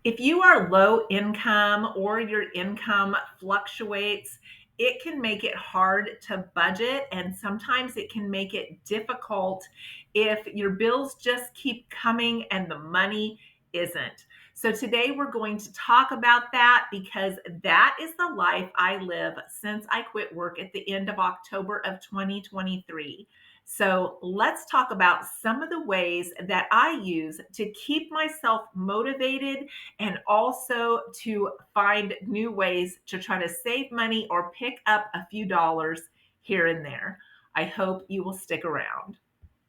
If you are low income or your income fluctuates, it can make it hard to budget, and sometimes it can make it difficult if your bills just keep coming and the money isn't. So, today we're going to talk about that because that is the life I live since I quit work at the end of October of 2023. So, let's talk about some of the ways that I use to keep myself motivated and also to find new ways to try to save money or pick up a few dollars here and there. I hope you will stick around.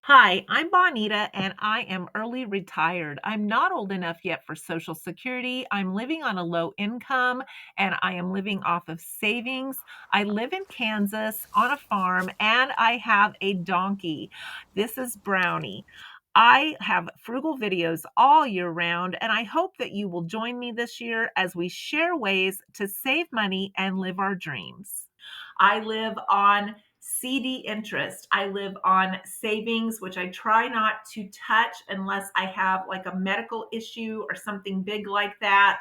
Hi, I'm Bonita and I am early retired. I'm not old enough yet for Social Security. I'm living on a low income and I am living off of savings. I live in Kansas on a farm and I have a donkey. This is Brownie. I have frugal videos all year round, and I hope that you will join me this year as we share ways to save money and live our dreams. I live on CD interest. I live on savings, which I try not to touch unless I have like a medical issue or something big like that.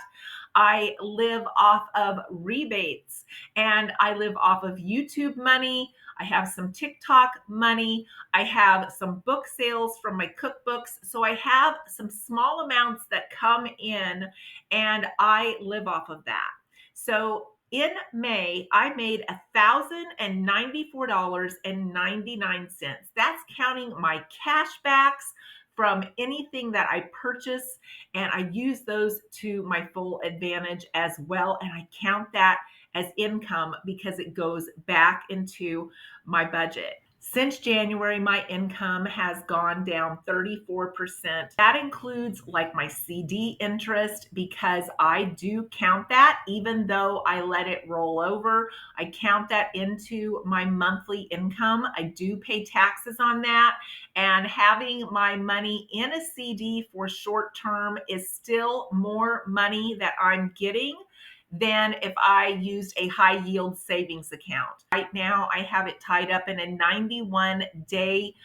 I live off of rebates and I live off of YouTube money. I have some TikTok money. I have some book sales from my cookbooks. So I have some small amounts that come in and I live off of that. So in May, I made $1,094.99. That's counting my cash backs from anything that I purchase, and I use those to my full advantage as well. And I count that as income because it goes back into my budget. Since January, my income has gone down 34%. That includes like my CD interest because I do count that even though I let it roll over. I count that into my monthly income. I do pay taxes on that. And having my money in a CD for short term is still more money that I'm getting than if I used a high yield savings account. Right now, I have it tied up in a 91-day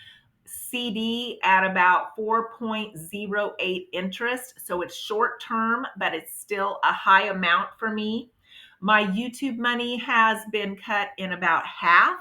CD at about 4.08 interest. So it's short term, but it's still a high amount for me. My YouTube money has been cut in about half.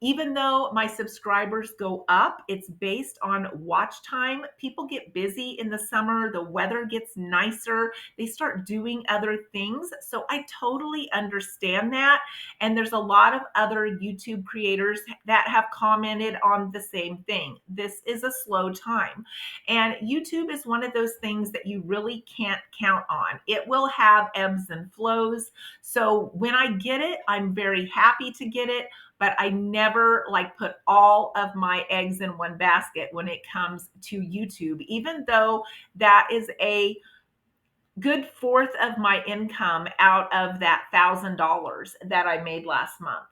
Even though my subscribers go up, it's based on watch time. People get busy in the summer, the weather gets nicer, they start doing other things. So I totally understand that. And there's a lot of other YouTube creators that have commented on the same thing. This is a slow time. And YouTube is one of those things that you really can't count on. It will have ebbs and flows. So when I get it, I'm very happy to get it, but I never like put all of my eggs in one basket when it comes to YouTube, even though that is a good fourth of my income out of that $1,000 that I made last month.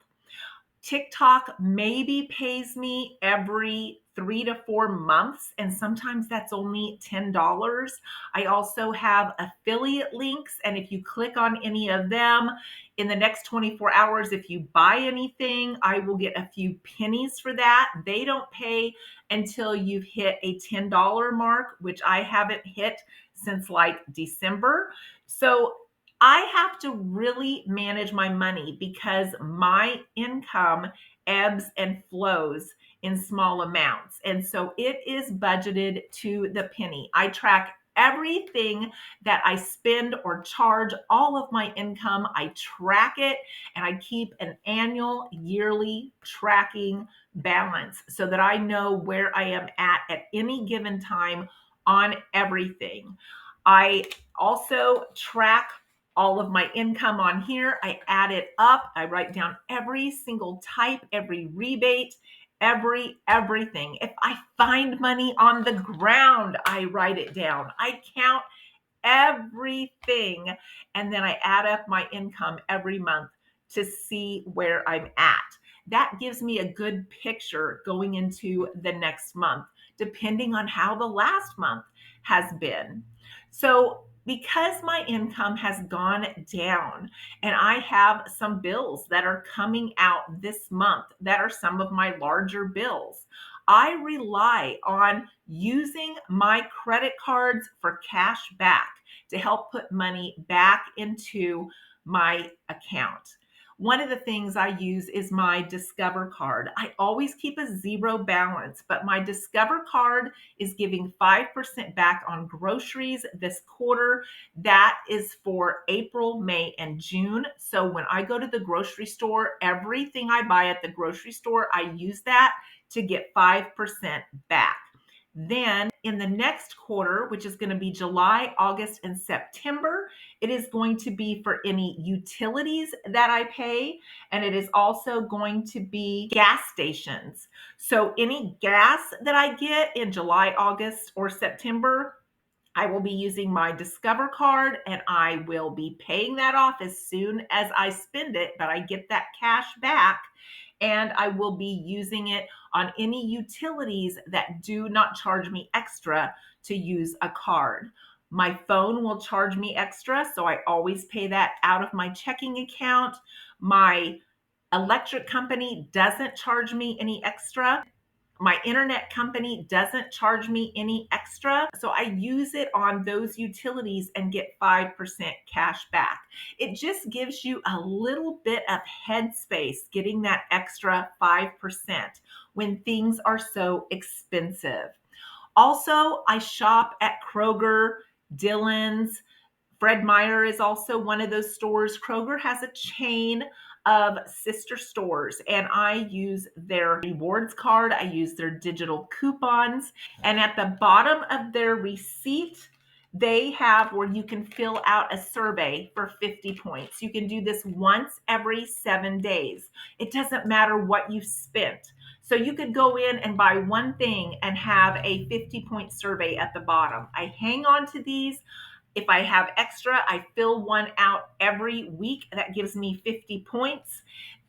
TikTok maybe pays me every 3 to 4 months, and sometimes that's only $10. I also have affiliate links, and if you click on any of them in the next 24 hours, if you buy anything, I will get a few pennies for that. They don't pay until you've hit a $10 mark, which I haven't hit since like December. So I have to really manage my money because my income ebbs and flows in small amounts. And so it is budgeted to the penny. I track everything that I spend or charge, all of my income. I track it and I keep an annual, yearly tracking balance so that I know where I am at any given time on everything. I also track all of my income on here. I add it up. I write down every single type, every rebate, everything. If I find money on the ground, I write it down. I count everything and then I add up my income every month to see where I'm at. That gives me a good picture going into the next month, depending on how the last month has been. So, because my income has gone down and I have some bills that are coming out this month that are some of my larger bills, I rely on using my credit cards for cash back to help put money back into my account. One of the things I use is my Discover card. I always keep a zero balance, but my Discover card is giving 5% back on groceries this quarter. That is for April, May, and June. So when I go to the grocery store, everything I buy at the grocery store, I use that to get 5% back. Then in the next quarter, which is going to be July, August, and September, it is going to be for any utilities that I pay, and it is also going to be gas stations. So any gas that I get in July, August, or September, I will be using my Discover card and I will be paying that off as soon as I spend it, but I get that cash back and I will be using it on any utilities that do not charge me extra to use a card. My phone will charge me extra, so I always pay that out of my checking account. My electric company doesn't charge me any extra. My internet company doesn't charge me any extra. So I use it on those utilities and get 5% cash back. It just gives you a little bit of headspace getting that extra 5% when things are so expensive. Also, I shop at Kroger, Dillon's. Fred Meyer is also one of those stores. Kroger has a chain of sister stores, and I use their rewards card. I use their digital coupons. And at the bottom of their receipt, they have where you can fill out a survey for 50 points. You can do this once every 7 days. It doesn't matter what you've spent. So you could go in and buy one thing and have a 50-point survey at the bottom. I hang on to these. If I have extra, I fill one out every week. That gives me 50 points.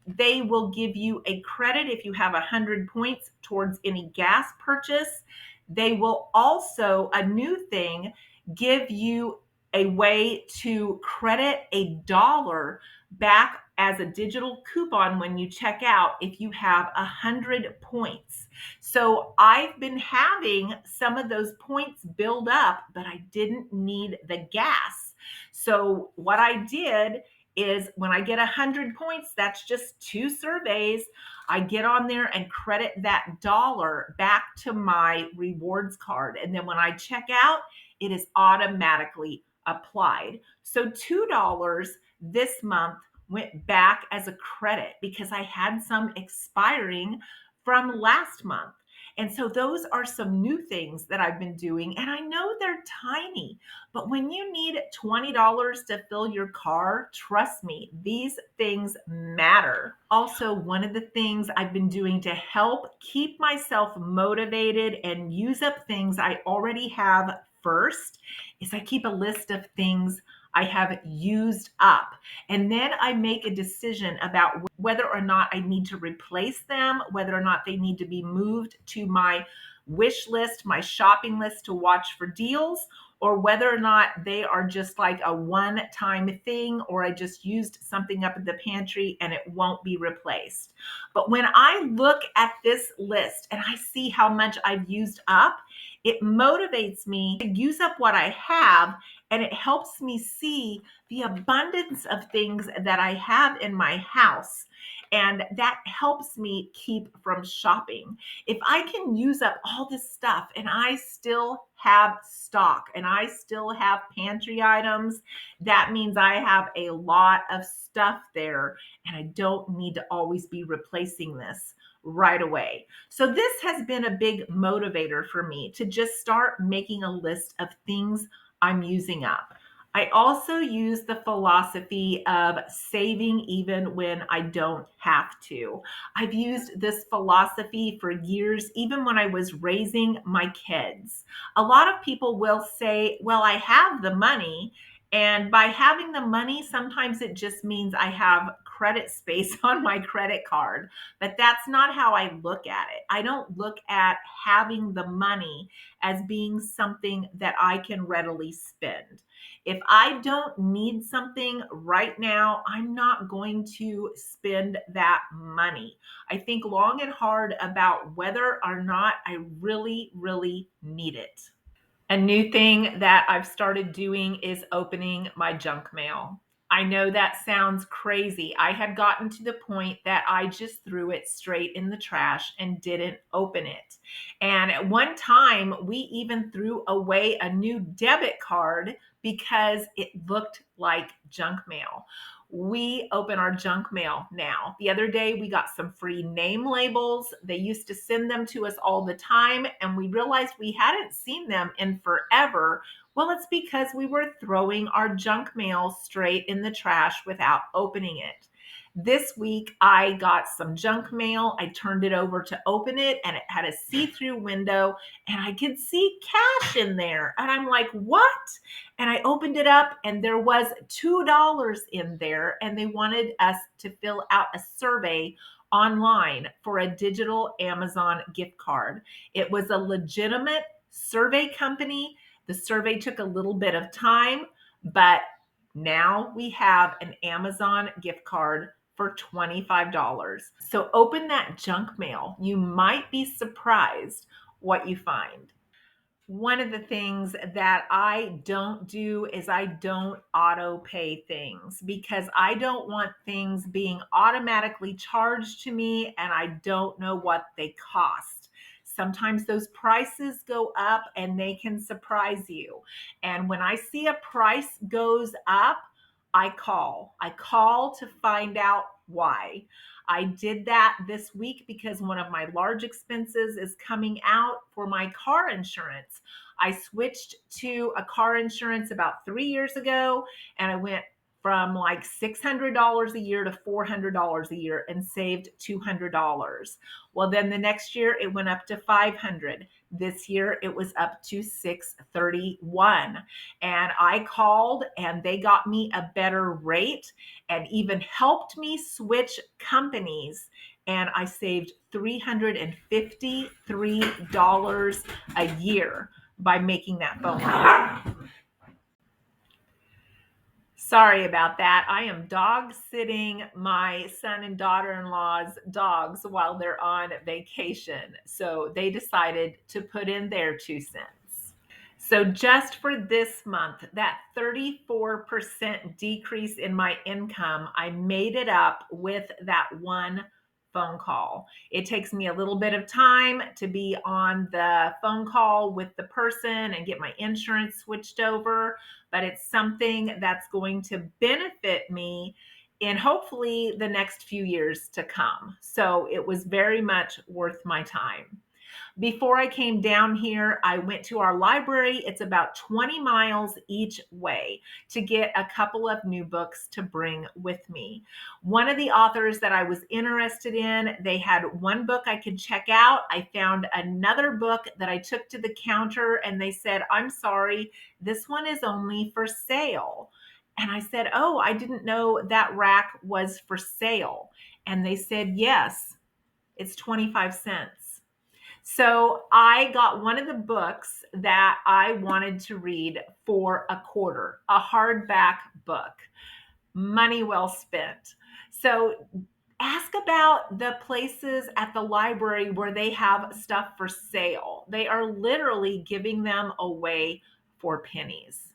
They will give you a credit if you have 100 points towards any gas purchase. They will also, a new thing, give you a way to credit $1 back as a digital coupon when you check out if you have 100 points. So I've been having some of those points build up, but I didn't need the gas. So what I did is when I get 100 points, that's just 2 surveys. I get on there and credit that dollar back to my rewards card. And then when I check out, it is automatically applied. So $2 this month went back as a credit because I had some expiring from last month. And so those are some new things that I've been doing. And I know they're tiny, but when you need $20 to fill your car, trust me, these things matter. Also, one of the things I've been doing to help keep myself motivated and use up things I already have first is I keep a list of things I have used up. And then I make a decision about whether or not I need to replace them, whether or not they need to be moved to my wish list, my shopping list to watch for deals, or whether or not they are just like a one-time thing, or I just used something up in the pantry and it won't be replaced. But when I look at this list and I see how much I've used up, it motivates me to use up what I have, and it helps me see the abundance of things that I have in my house. And that helps me keep from shopping. If I can use up all this stuff and I still have stock and I still have pantry items, that means I have a lot of stuff there and I don't need to always be replacing this right away. So this has been a big motivator for me to just start making a list of things I'm using up. I also use the philosophy of saving even when I don't have to. I've used this philosophy for years, even when I was raising my kids. A lot of people will say, well, I have the money. And by having the money, sometimes it just means I have credit space on my credit card. But that's not how I look at it. I don't look at having the money as being something that I can readily spend. If I don't need something right now, I'm not going to spend that money. I think long and hard about whether or not I really, really need it. A new thing that I've started doing is opening my junk mail. I know that sounds crazy. I had gotten to the point that I just threw it straight in the trash and didn't open it. And at one time, we even threw away a new debit card because it looked like junk mail. We open our junk mail now. The other day, we got some free name labels. They used to send them to us all the time, and we realized we hadn't seen them in forever. Well, it's because we were throwing our junk mail straight in the trash without opening it. This week, I got some junk mail. I turned it over to open it, and it had a see-through window, and I could see cash in there. And I'm like, what? And I opened it up, and there was $2 in there, and they wanted us to fill out a survey online for a digital Amazon gift card. It was a legitimate survey company. The survey took a little bit of time, but now we have an Amazon gift card for $25. So open that junk mail. You might be surprised what you find. One of the things that I don't do is I don't auto pay things because I don't want things being automatically charged to me and I don't know what they cost. Sometimes those prices go up and they can surprise you. And when I see a price goes up, I call. I call to find out why. I did that this week because one of my large expenses is coming out for my car insurance. I switched to a car insurance about 3 years ago, and I went from like $600 a year to $400 a year and saved $200. Well, then the next year it went up to $500. This year it was up to $631. And I called and they got me a better rate and even helped me switch companies. And I saved $353 a year by making that phone call. Sorry about that. I am dog sitting my son and daughter-in-law's dogs while they're on vacation. So they decided to put in their 2 cents. So just for this month, that 34% decrease in my income, I made it up with that one phone call. It takes me a little bit of time to be on the phone call with the person and get my insurance switched over, but it's something that's going to benefit me in hopefully the next few years to come. So it was very much worth my time. Before I came down here, I went to our library. It's about 20 miles each way to get a couple of new books to bring with me. One of the authors that I was interested in, they had one book I could check out. I found another book that I took to the counter and they said, I'm sorry, this one is only for sale. And I said, oh, I didn't know that rack was for sale. And they said, yes, it's 25 cents. So I got one of the books that I wanted to read for a quarter, a hardback book. Money well spent. So ask about the places at the library where they have stuff for sale. They are literally giving them away for pennies.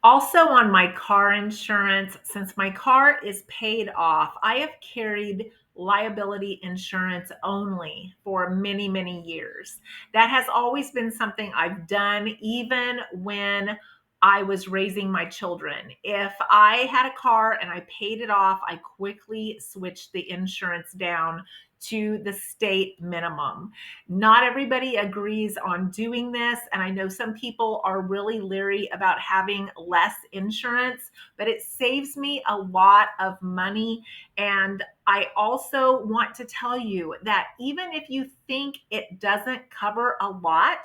Also on my car insurance, since my car is paid off, I have carried liability insurance only for many, many years. That has always been something I've done even when I was raising my children. If I had a car and I paid it off, I quickly switched the insurance down to the state minimum. Not everybody agrees on doing this, and I know some people are really leery about having less insurance, but it saves me a lot of money. And I also want to tell you that even if you think it doesn't cover a lot,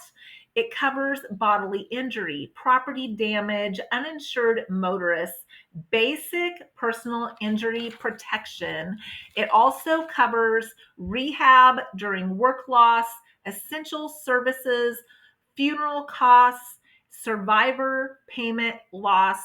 it covers bodily injury, property damage, uninsured motorists, basic personal injury protection. It also covers rehab during work loss, essential services, funeral costs, survivor payment loss,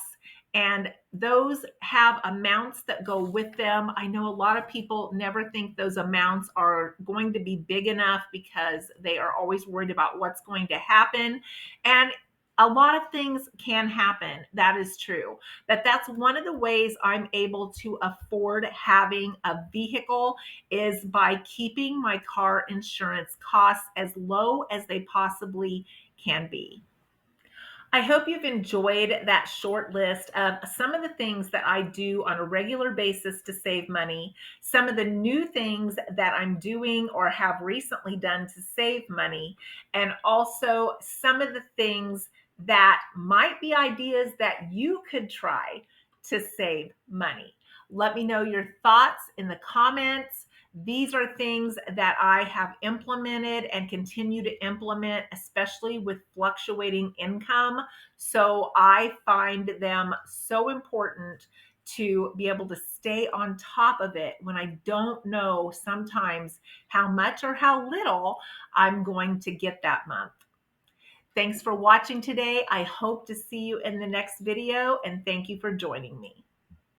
and those have amounts that go with them. I know a lot of people never think those amounts are going to be big enough because they are always worried about what's going to happen. And a lot of things can happen. That is true. But that's one of the ways I'm able to afford having a vehicle is by keeping my car insurance costs as low as they possibly can be. I hope you've enjoyed that short list of some of the things that I do on a regular basis to save money, some of the new things that I'm doing or have recently done to save money, and also some of the things that might be ideas that you could try to save money. Let me know your thoughts in the comments. These are things that I have implemented and continue to implement, especially with fluctuating income. So I find them so important to be able to stay on top of it when I don't know sometimes how much or how little I'm going to get that month. Thanks for watching today. I hope to see you in the next video, and thank you for joining me.